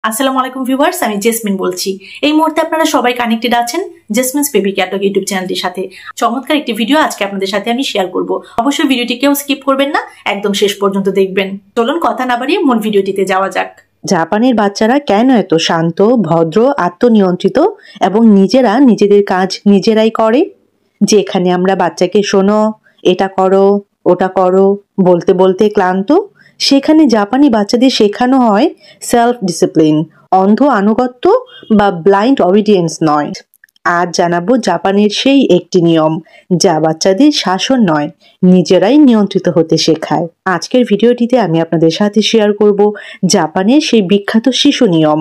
আসসালামু আলাইকুম ভিউয়ার্স, আমি জেসমিন বলছি। এই মুহূর্তে আপনারা সবাই কানেক্টেড আছেন জেসমিনস বেবি ক্যাটলগ ইউটিউব চ্যানেলটির সাথে। চমৎকার একটি ভিডিও আজকে আপনাদের সাথে আমি শেয়ার করব। অবশ্যই ভিডিওটি কেউ স্কিপ করবেন না, একদম শেষ পর্যন্ত দেখবেন। চলুন কথা না বাড়িয়ে মূল ভিডিওটিতে যাওয়া যাক। জাপানের বাচ্চারা কেন এত শান্ত, ভদ্র, আত্মনিয়ন্ত্রিত এবং নিজেরা নিজেদের কাজ নিজেরাই করে? যেখানে আমরা বাচ্চাকে শোনো, এটা করো, ওটা করো বলতে বলতে ক্লান্ত, সেখানে জাপানি বাচ্চাদের শেখানো হয় সেলফ ডিসিপ্লিন, অন্ধ আনুগত্য বা ব্লাইন্ড অবিডিয়েন্স নয়। আজ জানাবো জাপানের সেই একটি নিয়ম যা বাচ্চাদের শাসন নয়, নিজেরাই নিয়ন্ত্রিত হতে শেখায়। আজকের ভিডিওটিতে আমি আপনাদের সাথে শেয়ার করব জাপানের সেই বিখ্যাত শিশু নিয়ম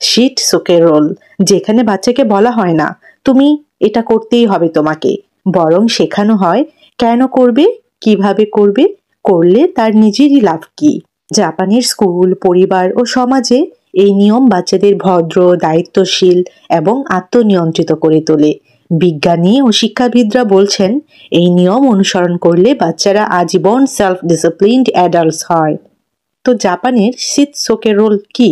শিটসুকে রোল, যেখানে বাচ্চাকে বলা হয় না তুমি এটা করতেই হবে তোমাকে, বরং শেখানো হয় কেন করবে, কিভাবে করবে, করলে তার নিজেরই লাভ কি। জাপানের স্কুল, পরিবার ও সমাজে এই নিয়ম বাচ্চাদের ভদ্র, দায়িত্বশীল এবং আত্মনিয়ন্ত্রিত করে তোলে। বিজ্ঞানী ও শিক্ষাবিদরা বলছেন এই নিয়ম অনুসরণ করলে বাচ্চারা আজীবন সেলফ ডিসিপ্লিনড অ্যাডাল্টস হয়। তো জাপানের শিটসুকে রোল কি?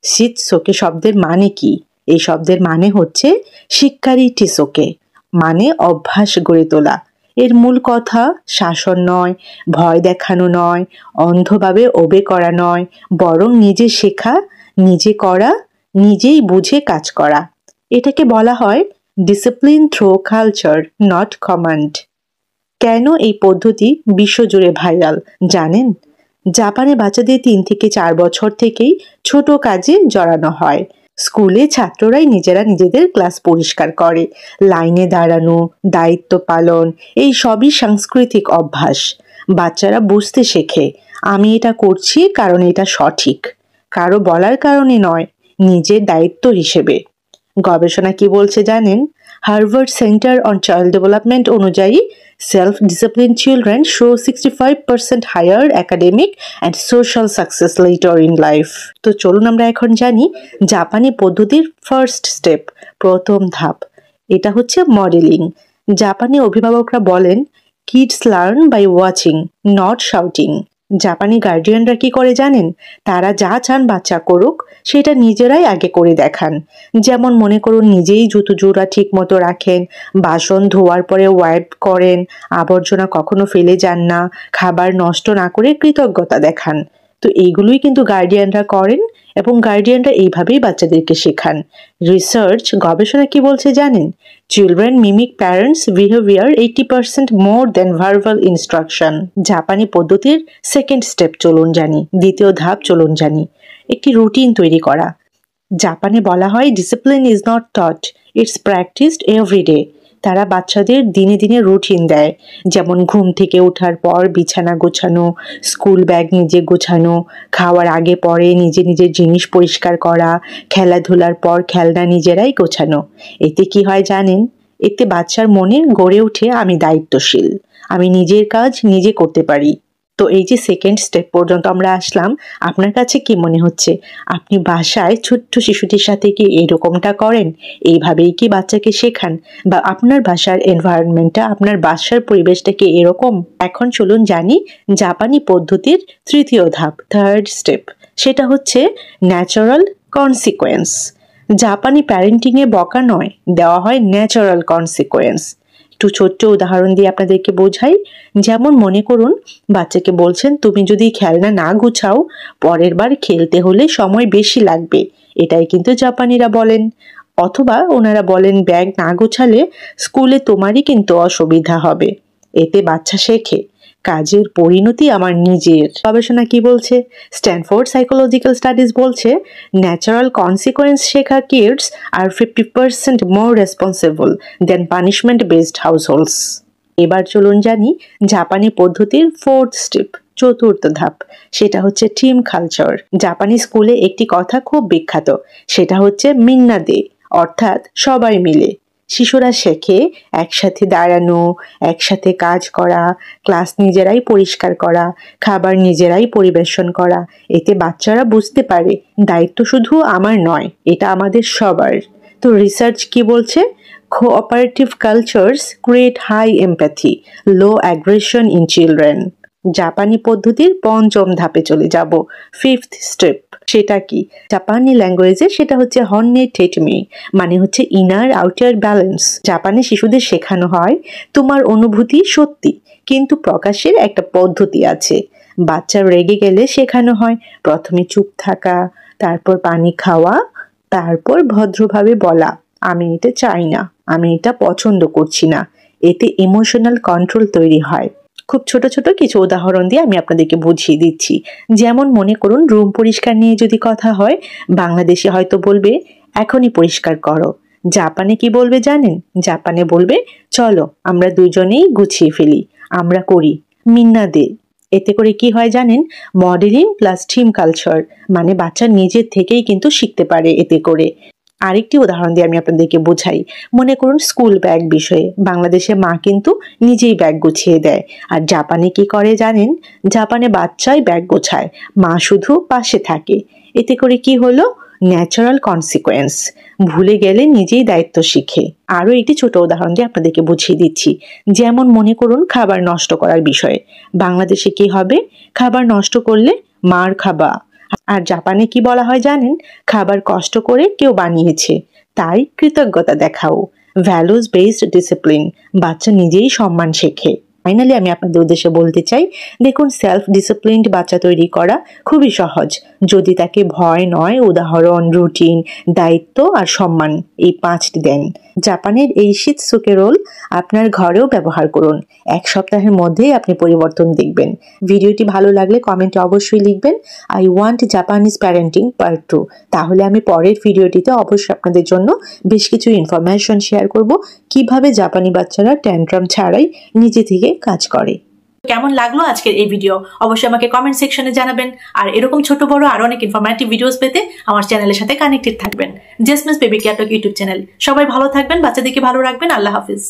শিটসুকে শব্দের মানে কি? এই শব্দের মানে হচ্ছে শিকারি টিসোকে, মানে অভ্যাস গড়ে তোলা। এর মূল কথা শাসন নয়, ভয় দেখানো নয়, অন্ধভাবে ওবে করা নয়, বরং নিজে শেখা, নিজে করা, নিজেই বুঝে কাজ করা। এটাকে বলা হয় discipline through culture, not command. কেন এই পদ্ধতি বিশ্বজুড়ে ভাইরাল জানেন? জাপানে বাচ্চাদের 3 থেকে 4 বছর থেকেই ছোট কাজে জড়ানো হয়। স্কুলে ছাত্ররাই নিজেরা নিজেদের ক্লাস পরিষ্কার করে, লাইনে দাঁড়ানো, দায়িত্ব পালন, এই সবই সাংস্কৃতিক অভ্যাস। বাচ্চারা বুঝতে শেখে আমি এটা করছি কারণ এটা সঠিক, কারো বলার কারণে নয়, নিজের দায়িত্ব হিসেবে। গবেষণা কি বলছে জানেন? Harvard centre on child development অনুযায়ী self-disciplined children show 65% higher academic and social success later in life. তো চলুন আমরা এখন জানি জাপানি পদ্ধতির ফার্স্ট স্টেপ, প্রথম ধাপ। এটা হচ্ছে মডেলিং। জাপানি অভিভাবকরা বলেন kids learn by watching, not shouting. জাপানি গার্ডিয়ানরা কি করে জানেন? তারা যা চান বাচ্চা করুক সেটা নিজেরাই আগে করে দেখান। যেমন মনে করুন নিজেই জুতো জোড়া ঠিক মতো রাখেন, বাসন ধোয়ার পরে ওয়াইপ করেন, আবর্জনা কখনো ফেলে যান না, খাবার নষ্ট না করে কৃতজ্ঞতা দেখান। তো এইগুলোই কিন্তু গার্ডিয়ানরা করেন এবং গার্ডিয়ানরা এইভাবেই বাচ্চাদেরকে শেখান। রিসার্চ, গবেষণা কি বলছে জানেন? চিলড্রেন মিমিক প্যারেন্টস বিহেভিয়ার 80% মোর দেন ভার্বাল ইনস্ট্রাকশন। জাপানি পদ্ধতির সেকেন্ড স্টেপ চলুন জানি, দ্বিতীয় ধাপ চলুন জানি, একটি রুটিন তৈরি করা। জাপানে বলা হয় discipline is not taught, it's practised every day. তারা বাচ্চাদের দিনে দিনে রুটিন দেয়, যেমন ঘুম থেকে ওঠার পর বিছানা গোছানো, স্কুল ব্যাগ নিজে গোছানো, খাওয়ার আগে পরে নিজে নিজের জিনিস পরিষ্কার করা, খেলাধুলার পর খেলনা নিজেরাই গোছানো। এতে কি হয় জানেন? এতে বাচ্চার মনে গড়ে ওঠে আমি দায়িত্বশীল, আমি নিজের কাজ নিজে করতে পারি। তো এই যে সেকেন্ড স্টেপ পর্যন্ত আমরা আসলাম, আপনার কাছে কি মনে হচ্ছে? আপনি বাসায় ছোট্ট শিশুটির সাথে কি এরকমটা করেন? এইভাবেই কি বাচ্চাকে শেখান? বা আপনার বাসার এনভায়রনমেন্টটা, আপনার বাসার পরিবেশটা কি এরকম? এখন চলুন জানি জাপানি পদ্ধতির তৃতীয় ধাপ, থার্ড স্টেপ। সেটা হচ্ছে ন্যাচারাল কনসিকোয়েন্স। জাপানি প্যারেন্টিংয়ে বকা নয়, দেওয়া হয় ন্যাচারাল কনসিকোয়েন্স। একটু ছোট্ট উদাহরণ দিয়ে আপনাদেরকে বোঝাই। যেমন মনে করুন বাচ্চাকে বলছেন তুমি যদি খেলনা না গুছাও পরের বার খেলতে হলে সময় বেশি লাগবে, এটাই কিন্তু জাপানিরা বলেন। অথবা ওনারা বলেন ব্যাগ না গোছালে স্কুলে তোমারই কিন্তু অসুবিধা হবে। এতে বাচ্চা শেখে কাজের পরিণতি আমার নিজের। গবেষণা কি বলছে? স্ট্যানফোর্ড সাইকোলজিক্যাল স্টাডিজ বলছে ন্যাচারাল কনসিকোয়েন্স শেখা কিডস আর 50% মোর রেসপন্সিবল দেন পানিশমেন্ট বেসড হাউসহোল্ডস। এবার চলুন জানি জাপানি পদ্ধতির ফোর্থ স্টেপ, চতুর্থ ধাপ। সেটা হচ্ছে টিম কালচার। জাপানি স্কুলে একটি কথা খুব বিখ্যাত, সেটা হচ্ছে মিন্নাদে, অর্থাৎ সবাই মিলে। শিশুরা শেখে একসাথে দাঁড়ানো, একসাথে কাজ করা, ক্লাস নিজেরাই পরিষ্কার করা, খাবার নিজেরাই পরিবেশন করা। এতে বাচ্চারা বুঝতে পারে দায়িত্ব শুধু আমার নয়, এটা আমাদের সবার। তো রিসার্চ কি বলছে? Cooperative cultures create high empathy, low aggression in children. জাপানি পদ্ধতির পঞ্চম ধাপে চলে যাব, ফিফথ স্টেপ। সেটা কি? জাপানি ল্যাঙ্গুয়েজে সেটা হচ্ছে হন্নে টেটমি, মানে হচ্ছে ইনার আউটার ব্যালেন্স। জাপানে শিশুদের শেখানো হয় তোমার অনুভূতি সত্যি, কিন্তু প্রকাশের একটা পদ্ধতি আছে। বাচ্চা রেগে গেলে শেখানো হয় প্রথমে চুপ থাকা, তারপর পানি খাওয়া, তারপর ভদ্রভাবে বলা আমি এটা চাই না, আমি এটা পছন্দ করছি না। এতে ইমোশনাল কন্ট্রোল তৈরি হয়। খুব ছোট ছোট কিছু উদাহরণ দিয়ে আমি আপনাদেরকে বুঝিয়ে দিচ্ছি। যেমন মনে করুন রুম পরিষ্কার নিয়ে যদি কথা হয়, বাংলাদেশে হয়তো বলবে এখনই পরিষ্কার করো। জাপানে কি বলবে জানেন? জাপানে বলবে চলো আমরা দুজনেই গুছিয়ে ফেলি, আমরা করি, মিন্না দে। এতে করে কি হয় জানেন? মডেলিং প্লাস টিম কালচার, মানে বাচ্চা নিজের থেকেই কিন্তু শিখতে পারে এতে করে। আরেকটি উদাহরণ দিয়ে আমি আপনাদেরকে বোঝাই। মনে করুন স্কুল ব্যাগ বিষয়ে, বাংলাদেশে মা কিন্তু নিজেই ব্যাগ গুছিয়ে দেয়, আর জাপানে কি করে জানেন? জাপানে বাচ্চাই ব্যাগ গোছায়, মা শুধু পাশে থাকে। এতে করে কি হলো? ন্যাচারাল কনসিকোয়েন্স, ভুলে গেলে নিজেই দায়িত্ব শিখে। আরও একটি ছোট উদাহরণ দিয়ে আপনাদেরকে বুঝিয়ে দিচ্ছি। যেমন মনে করুন খাবার নষ্ট করার বিষয়ে, বাংলাদেশে কি হবে? খাবার নষ্ট করলে মার খাবা। আর জাপানে কি বলা হয় জানেন? খাবার কষ্ট করে কেউ বানিয়েছে, তাই কৃতজ্ঞতা দেখাও। ভ্যালুজ বেসড ডিসিপ্লিন, বাচ্চা নিজেই সম্মান শেখে। ফাইনালি আমি আপনাদের উদ্দেশ্যে বলতে চাই, দেখুন সেলফ ডিসিপ্লিনড বাচ্চা তৈরি করা খুবই সহজ, যদি তাকে ভয় নয়, উদাহরণ, রুটিন, দায়িত্ব আর সম্মান, এই 5টি দেন। জাপানের এই শিৎসুকে রোল আপনার ঘরেও ব্যবহার করুন। 1 সপ্তাহের মধ্যেই আপনি পরিবর্তন দেখবেন। ভিডিওটি ভালো লাগলে কমেন্টে অবশ্যই লিখবেন I want Japanese parenting part 2। তাহলে আমি পরের ভিডিওটিতে অবশ্যই আপনাদের জন্য বেশ কিছু ইনফরমেশন শেয়ার করব, কিভাবে জাপানি বাচ্চারা ট্যান্ট্রাম ছাড়াই নিজে থেকে কাজ করে। কেমন লাগলো আজকের এই ভিডিও অবশ্যই আমাকে কমেন্ট সেকশনে জানাবেন। আর এরকম ছোট বড় আরো অনেক ইনফরমেটিভ ভিডিওস পেতে আমার চ্যানেলের সাথে কানেক্টেড থাকবেন। Jasmine's baby care talk YouTube channel. সবাই ভালো থাকবেন, বাচ্চাদেরকে ভালো রাখবেন। আল্লাহ হাফিজ।